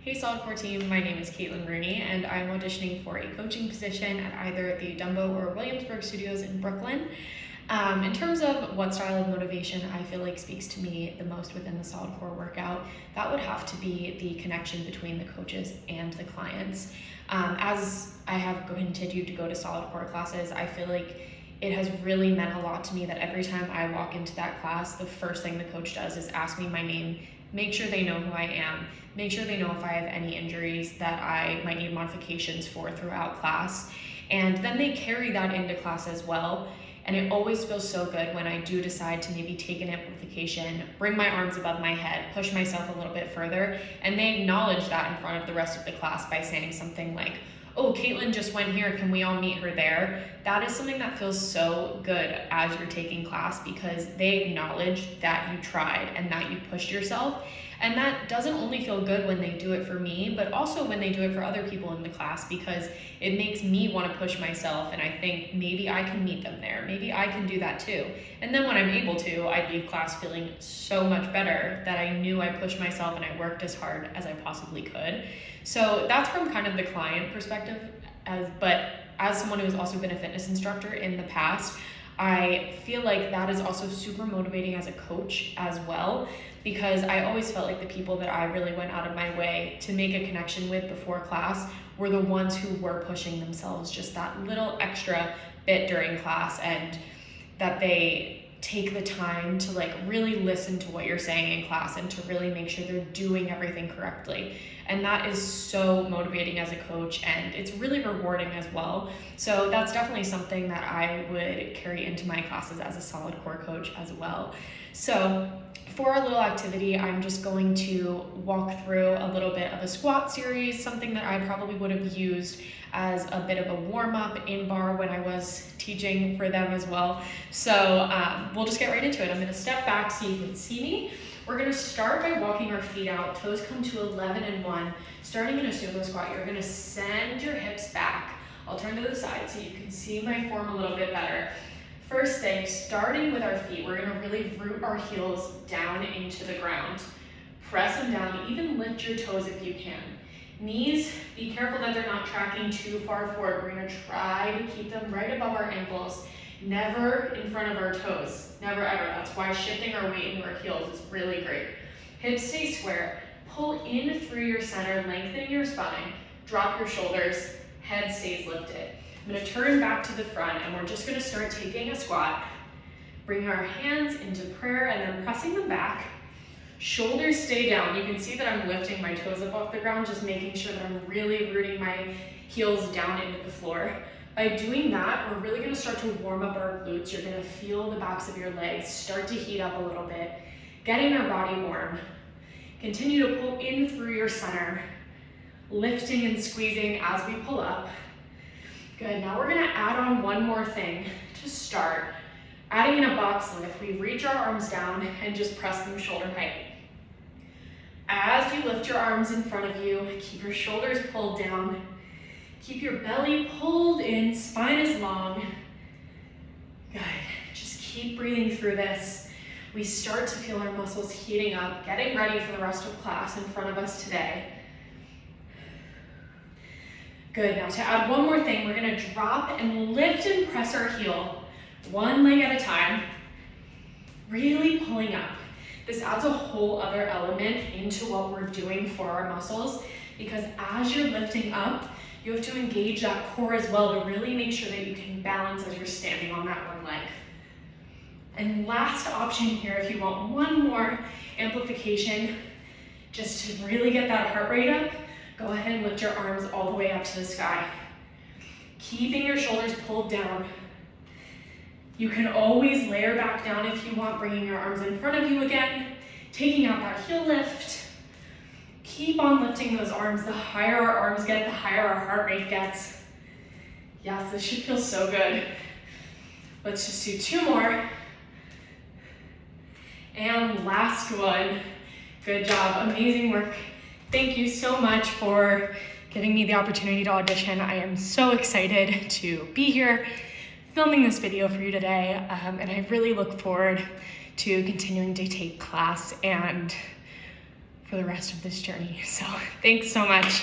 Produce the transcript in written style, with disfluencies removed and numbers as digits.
Hey solidcore team, my name is Caitlin Rooney and I'm auditioning for a coaching position at either the Dumbo or Williamsburg studios in Brooklyn. In terms of what style of motivation I feel like speaks to me the most within the solidcore workout, that would have to be the connection between the coaches and the clients. As I have continued to go to solidcore classes, I feel like it has really meant a lot to me that every time I walk into that class, the first thing the coach does is ask me my name, make sure they know who I am, make sure they know if I have any injuries that I might need modifications for throughout class. And then they carry that into class as well. And it always feels so good when I do decide to maybe take an amplification, bring my arms above my head, push myself a little bit further, and they acknowledge that in front of the rest of the class by saying something like, oh, Caitlin just went here, can we all meet her there? That is something that feels so good as you're taking class because they acknowledge that you tried and that you pushed yourself. And that doesn't only feel good when they do it for me, but also when they do it for other people in the class because it makes me want to push myself and I think maybe I can meet them there. Maybe I can do that too. And then when I'm able to, I leave class feeling so much better that I knew I pushed myself and I worked as hard as I possibly could. So that's from kind of the client perspective, but as someone who has also been a fitness instructor in the past, I feel like that is also super motivating as a coach as well, because I always felt like the people that I really went out of my way to make a connection with before class were the ones who were pushing themselves just that little extra bit during class, and that they take the time to like really listen to what you're saying in class and to really make sure they're doing everything correctly. And that is so motivating as a coach and it's really rewarding as well. So that's definitely something that I would carry into my classes as a solidcore coach as well. So for our little activity, I'm just going to walk through a little bit of a squat series, something that I probably would have used as a bit of a warm-up in bar when I was teaching for them as well. So we'll just get right into it. I'm gonna step back so you can see me. We're gonna start by walking our feet out, toes come to 11 and 1. Starting in a sumo squat, you're gonna send your hips back. I'll turn to the side so you can see my form a little bit better. First thing, starting with our feet, we're gonna really root our heels down into the ground. Press them down, even lift your toes if you can. Knees, be careful that they're not tracking too far forward. We're gonna try to keep them right above our ankles, never in front of our toes, never ever. That's why shifting our weight into our heels is really great. Hips stay square, pull in through your center, lengthening your spine, drop your shoulders, head stays lifted. I'm gonna turn back to the front and we're just gonna start taking a squat, bring our hands into prayer and then pressing them back. Shoulders stay down. You can see that I'm lifting my toes up off the ground, just making sure that I'm really rooting my heels down into the floor. By doing that, we're really gonna start to warm up our glutes. You're gonna feel the backs of your legs start to heat up a little bit, getting our body warm. Continue to pull in through your center, lifting and squeezing as we pull up. Good, now we're gonna add on one more thing to start. Adding in a box lift, we reach our arms down and just press them shoulder height. As you lift your arms in front of you, keep your shoulders pulled down. Keep your belly pulled in, spine is long. Good, just keep breathing through this. We start to feel our muscles heating up, getting ready for the rest of class in front of us today. Good, now to add one more thing, we're gonna drop and lift and press our heel, one leg at a time, really pulling up. This adds a whole other element into what we're doing for our muscles because as you're lifting up, you have to engage that core as well to really make sure that you can balance as you're standing on that one leg. And last option here, if you want one more amplification, just to really get that heart rate up, go ahead and lift your arms all the way up to the sky. Keeping your shoulders pulled down. You can always layer back down if you want, bringing your arms in front of you again, taking out that heel lift. Keep on lifting those arms. The higher our arms get, the higher our heart rate gets. Yes, this should feel so good. Let's just do two more. And last one. Good job, amazing work. Thank you so much for giving me the opportunity to audition. I am so excited to be here filming this video for you today, and I really look forward to continuing to take class and for the rest of this journey. So thanks so much.